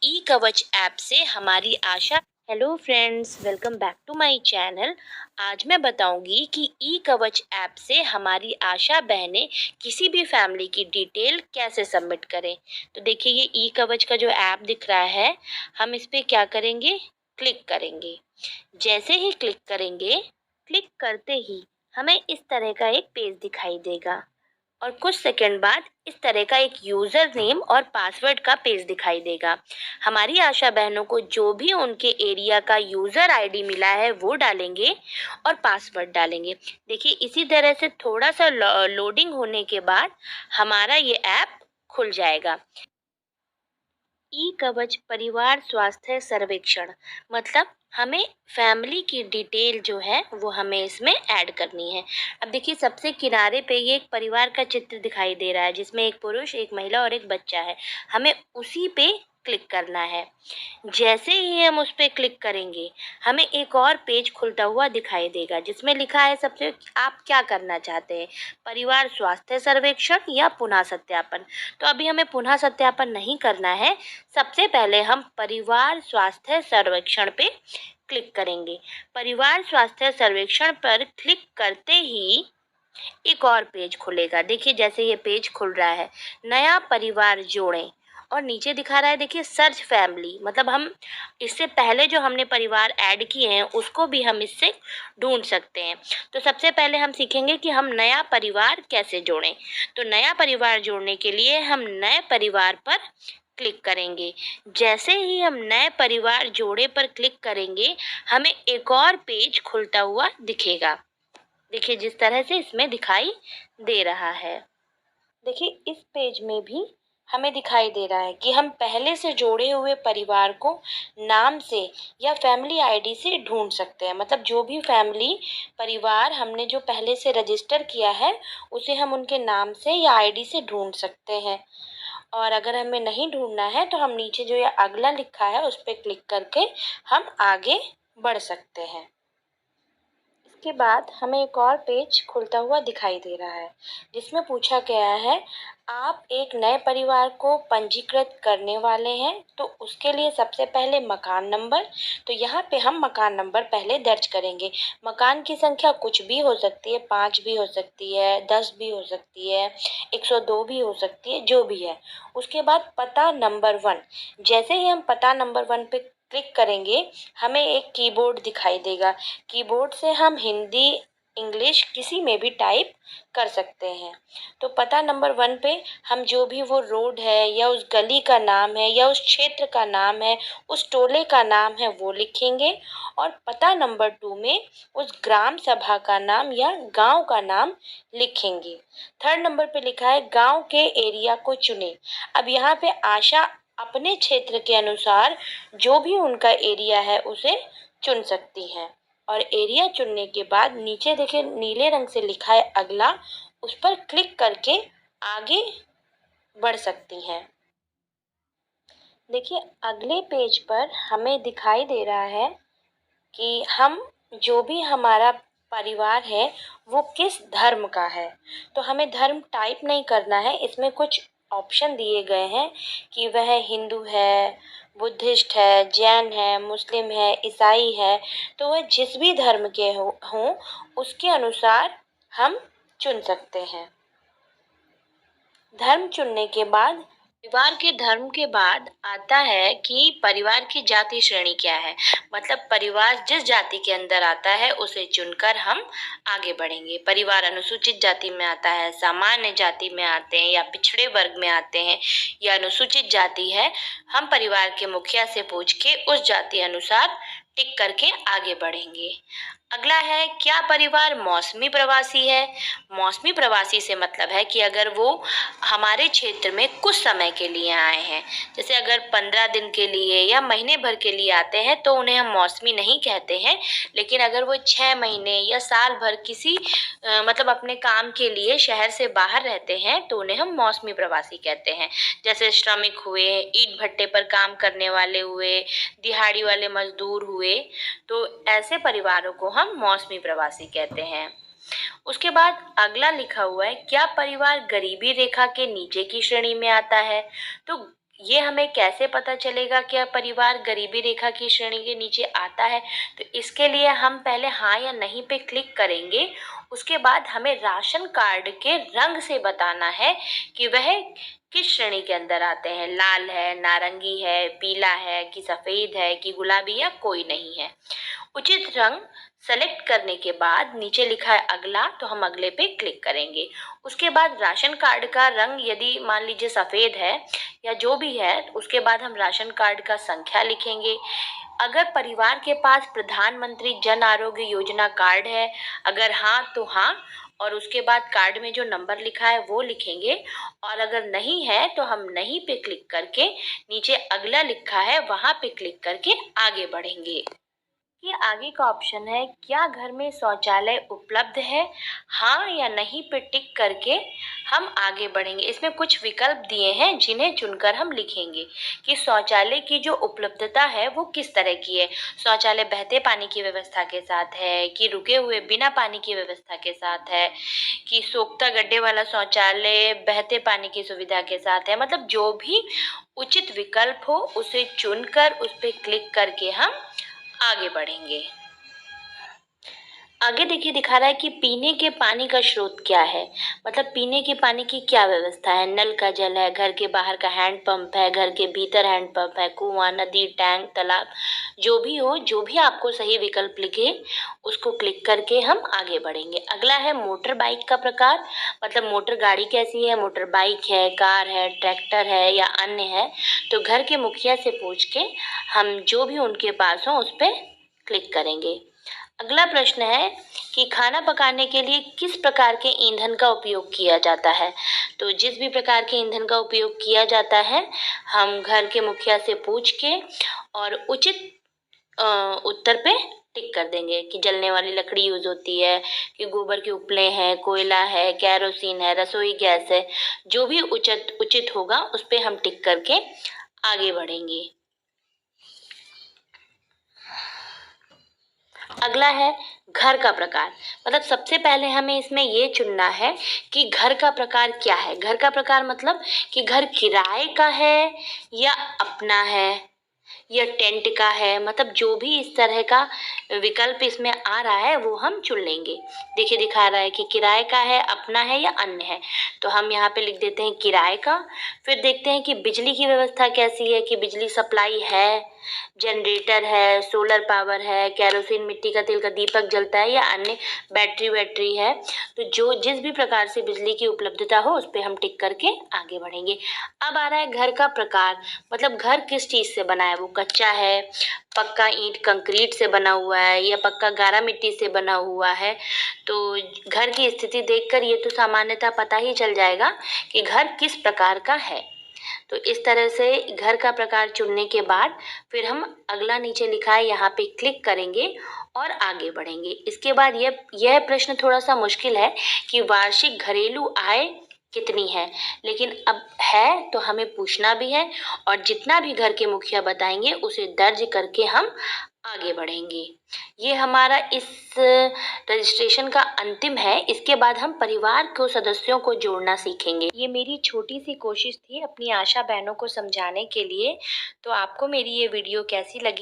ई कवच ऐप से हमारी आशा। Hello friends, welcome back to my channel. आज मैं बताऊंगी कि ई कवच ऐप से हमारी आशा बहनें किसी भी फैमिली की डिटेल कैसे सबमिट करें। तो देखिए, ये ई कवच का जो ऐप दिख रहा है, हम इस पे क्या करेंगे, क्लिक करेंगे। जैसे ही क्लिक करेंगे, क्लिक करते ही हमें इस तरह का एक पेज दिखाई देगा और कुछ सेकंड बाद इस तरह का एक यूजर नेम और पासवर्ड का पेज दिखाई देगा। हमारी आशा बहनों को जो भी उनके एरिया का यूजर आईडी मिला है वो डालेंगे और पासवर्ड डालेंगे। देखिए, इसी तरह से थोड़ा सा लोडिंग होने के बाद हमारा ये ऐप खुल जाएगा। ई कवच परिवार स्वास्थ्य सर्वेक्षण, मतलब हमें फैमिली की डिटेल जो है वो हमें इसमें ऐड करनी है। अब देखिए, सबसे किनारे पे ये एक परिवार का चित्र दिखाई दे रहा है जिसमें एक पुरुष, एक महिला और एक बच्चा है। हमें उसी पे क्लिक करना है। जैसे ही हम उस पे क्लिक करेंगे, हमें एक और पेज खुलता हुआ दिखाई देगा जिसमें लिखा है सबसे आप क्या करना चाहते हैं, परिवार स्वास्थ्य सर्वेक्षण या पुनः सत्यापन। तो अभी हमें पुनः सत्यापन नहीं करना है। सबसे पहले हम परिवार स्वास्थ्य सर्वेक्षण पे क्लिक करेंगे। परिवार स्वास्थ्य सर्वेक्षण पर क्लिक करते ही एक और पेज खुलेगा। देखिए, जैसे ये पेज खुल रहा है, नया परिवार जोड़ें, और नीचे दिखा रहा है देखिए सर्च फैमिली, मतलब हम इससे पहले जो हमने परिवार ऐड किए हैं उसको भी हम इससे ढूंढ सकते हैं। तो सबसे पहले हम सीखेंगे कि हम नया परिवार कैसे जोड़ें। तो नया परिवार जोड़ने के लिए हम नए परिवार पर क्लिक करेंगे। जैसे ही हम नए परिवार जोड़े पर क्लिक करेंगे, हमें एक और पेज खुलता हुआ दिखेगा। देखिए, जिस तरह से इसमें दिखाई दे रहा है। देखिए, इस पेज में भी हमें दिखाई दे रहा है कि हम पहले से जोड़े हुए परिवार को नाम से या फैमिली आईडी से ढूंढ सकते हैं। मतलब जो भी फैमिली परिवार हमने जो पहले से रजिस्टर किया है उसे हम उनके नाम से या आईडी से ढूंढ सकते हैं। और अगर हमें नहीं ढूंढना है तो हम नीचे जो ये अगला लिखा है उस पर क्लिक करके हम आगे बढ़ सकते हैं। के बाद हमें एक और पेज खुलता हुआ दिखाई दे रहा है जिसमें पूछा गया है, आप एक नए परिवार को पंजीकृत करने वाले हैं तो उसके लिए सबसे पहले मकान नंबर। तो यहाँ पे हम मकान नंबर पहले दर्ज करेंगे। मकान की संख्या कुछ भी हो सकती है, 5 भी हो सकती है, 10 भी हो सकती है, 102 भी हो सकती है, जो भी है। उसके बाद पता नंबर 1। जैसे ही हम पता नंबर 1 पे क्लिक करेंगे, हमें एक कीबोर्ड दिखाई देगा। कीबोर्ड से हम हिंदी, इंग्लिश किसी में भी टाइप कर सकते हैं। तो पता नंबर 1 पे हम जो भी वो रोड है या उस गली का नाम है या उस क्षेत्र का नाम है, उस टोले का नाम है, वो लिखेंगे। और पता नंबर 2 में उस ग्राम सभा का नाम या गांव का नाम लिखेंगे। थर्ड नंबर पे लिखा है गांव के एरिया को चुने। अब यहाँ पे आशा अपने क्षेत्र के अनुसार जो भी उनका एरिया है उसे चुन सकती हैं। और एरिया चुनने के बाद नीचे देखिए नीले रंग से लिखा है अगला, उस पर क्लिक करके आगे बढ़ सकती हैं। देखिए, अगले पेज पर हमें दिखाई दे रहा है कि हम जो भी हमारा परिवार है वो किस धर्म का है। तो हमें धर्म टाइप नहीं करना है। इसमें कुछ ऑप्शन दिए गए हैं कि वह हिंदू है, बुद्धिस्ट है, जैन है, मुस्लिम है, ईसाई है। तो वह जिस भी धर्म के हों उसके अनुसार हम चुन सकते हैं। धर्म चुनने के बाद परिवार के धर्म के बाद आता है कि परिवार की जाति श्रेणी क्या है। मतलब परिवार जिस जाति के अंदर आता है उसे चुनकर हम आगे बढ़ेंगे। परिवार अनुसूचित जाति में आता है, सामान्य जाति में आते हैं या पिछड़े वर्ग में आते हैं या अनुसूचित जाति है, हम परिवार के मुखिया से पूछ के उस जाति अनुसार टिक करके आगे बढ़ेंगे। अगला है, क्या परिवार मौसमी प्रवासी है। मौसमी प्रवासी से मतलब है कि अगर वो हमारे क्षेत्र में कुछ समय के लिए आए हैं, जैसे अगर 15 दिन के लिए या महीने भर के लिए आते हैं तो उन्हें हम मौसमी नहीं कहते हैं। लेकिन अगर वो 6 महीने या साल भर किसी मतलब अपने काम के लिए शहर से बाहर रहते हैं तो उन्हें हम मौसमी प्रवासी कहते हैं। जैसे श्रमिक हुए, ईंट भट्टे पर काम करने वाले हुए, दिहाड़ी वाले मजदूर हुए, तो ऐसे परिवारों को हम मौसमी प्रवासी कहते हैं। उसके बाद अगला लिखा हुआ है, क्या परिवार गरीबी रेखा के नीचे की श्रेणी में आता है। तो ये हमें कैसे पता चलेगा कि परिवार गरीबी रेखा की श्रेणी के नीचे आता है? तो इसके लिए हम पहले हाँ या नहीं पे क्लिक करेंगे। उसके बाद हमें राशन कार्ड के रंग से बताना है कि वह किस श्रेणी के अंदर आते हैं। लाल है, नारंगी है, पीला है कि सफेद है कि गुलाबी या कोई नहीं है। उचित रंग सेलेक्ट करने के बाद नीचे लिखा है अगला, तो हम अगले पे क्लिक करेंगे। उसके बाद राशन कार्ड का रंग यदि मान लीजिए सफेद है या जो भी है, उसके बाद हम राशन कार्ड का संख्या लिखेंगे। अगर परिवार के पास प्रधानमंत्री जन आरोग्य योजना कार्ड है, अगर हाँ तो हाँ, और उसके बाद कार्ड में जो नंबर लिखा है वो लिखेंगे। और अगर नहीं है तो हम नहीं पे क्लिक करके नीचे अगला लिखा है वहां पे क्लिक करके आगे बढ़ेंगे। ये आगे का ऑप्शन है, क्या घर में शौचालय उपलब्ध है? हाँ या नहीं पे टिक करके हम आगे बढ़ेंगे। इसमें कुछ विकल्प दिए हैं जिन्हें चुनकर हम लिखेंगे कि शौचालय की जो उपलब्धता है वो किस तरह की है। शौचालय बहते पानी की व्यवस्था के साथ है कि रुके हुए बिना पानी की व्यवस्था के साथ है कि सोखता गड्ढे वाला शौचालय बहते पानी की सुविधा के साथ है। मतलब जो भी उचित विकल्प हो उसे चुनकर उस पर क्लिक करके हम आगे बढ़ेंगे। आगे देखिए दिखा रहा है कि पीने के पानी का स्रोत क्या है। मतलब पीने के पानी की क्या व्यवस्था है। नल का जल है, घर के बाहर का हैंड पंप है, घर के भीतर हैंड पंप है, कुआं, नदी, टैंक, तालाब, जो भी हो, जो भी आपको सही विकल्प लिखे उसको क्लिक करके हम आगे बढ़ेंगे। अगला है मोटर बाइक का प्रकार। मतलब मोटर गाड़ी कैसी है, मोटर बाइक है, कार है, ट्रैक्टर है या अन्य है। तो घर के मुखिया से पूछ के हम जो भी उनके पास हो उस पर क्लिक करेंगे। अगला प्रश्न है कि खाना पकाने के लिए किस प्रकार के ईंधन का उपयोग किया जाता है। तो जिस भी प्रकार के ईंधन का उपयोग किया जाता है हम घर के मुखिया से पूछ के और उचित उत्तर पे टिक कर देंगे कि जलने वाली लकड़ी यूज होती है, कि गोबर के उपले हैं, कोयला है, केरोसिन है, रसोई गैस है। जो भी उचित उचित होगा उस पे हम टिक करके आगे बढ़ेंगे। अगला है घर का प्रकार। मतलब सबसे पहले हमें इसमें ये चुनना है कि घर का प्रकार क्या है। घर का प्रकार मतलब कि घर किराए का है या अपना है या टेंट का है। मतलब जो भी इस तरह का विकल्प इसमें आ रहा है वो हम चुन लेंगे। देखिए दिखा रहा है कि किराए का है, अपना है या अन्य है। तो हम यहाँ पे लिख देते हैं किराए का। फिर देखते हैं कि बिजली की व्यवस्था कैसी है, कि बिजली सप्लाई है, जनरेटर है, सोलर पावर है, केरोसिन, मिट्टी का तेल का दीपक जलता है या अन्य बैटरी है। तो जो जिस भी प्रकार से बिजली की उपलब्धता हो उस पर हम टिक करके आगे बढ़ेंगे। अब आ रहा है घर का प्रकार। मतलब घर किस चीज से बना है, वो कच्चा है, पक्का ईंट कंक्रीट से बना हुआ है या पक्का गारा मिट्टी से बना हुआ है। तो घर की स्थिति देखकर ये तो सामान्यतः पता ही चल जाएगा कि घर किस प्रकार का है। तो इस तरह से घर का प्रकार चुनने के बाद फिर हम अगला नीचे लिखा है यहाँ पे क्लिक करेंगे और आगे बढ़ेंगे। इसके बाद यह प्रश्न थोड़ा सा मुश्किल है कि वार्षिक घरेलू आय कितनी है, लेकिन अब है तो हमें पूछना भी है और जितना भी घर के मुखिया बताएंगे उसे दर्ज करके हम आगे बढ़ेंगे। ये हमारा इस रजिस्ट्रेशन का अंतिम है। इसके बाद हम परिवार को सदस्यों को जोड़ना सीखेंगे। ये मेरी छोटी सी कोशिश थी अपनी आशा बहनों को समझाने के लिए। तो आपको मेरी ये वीडियो कैसी लगी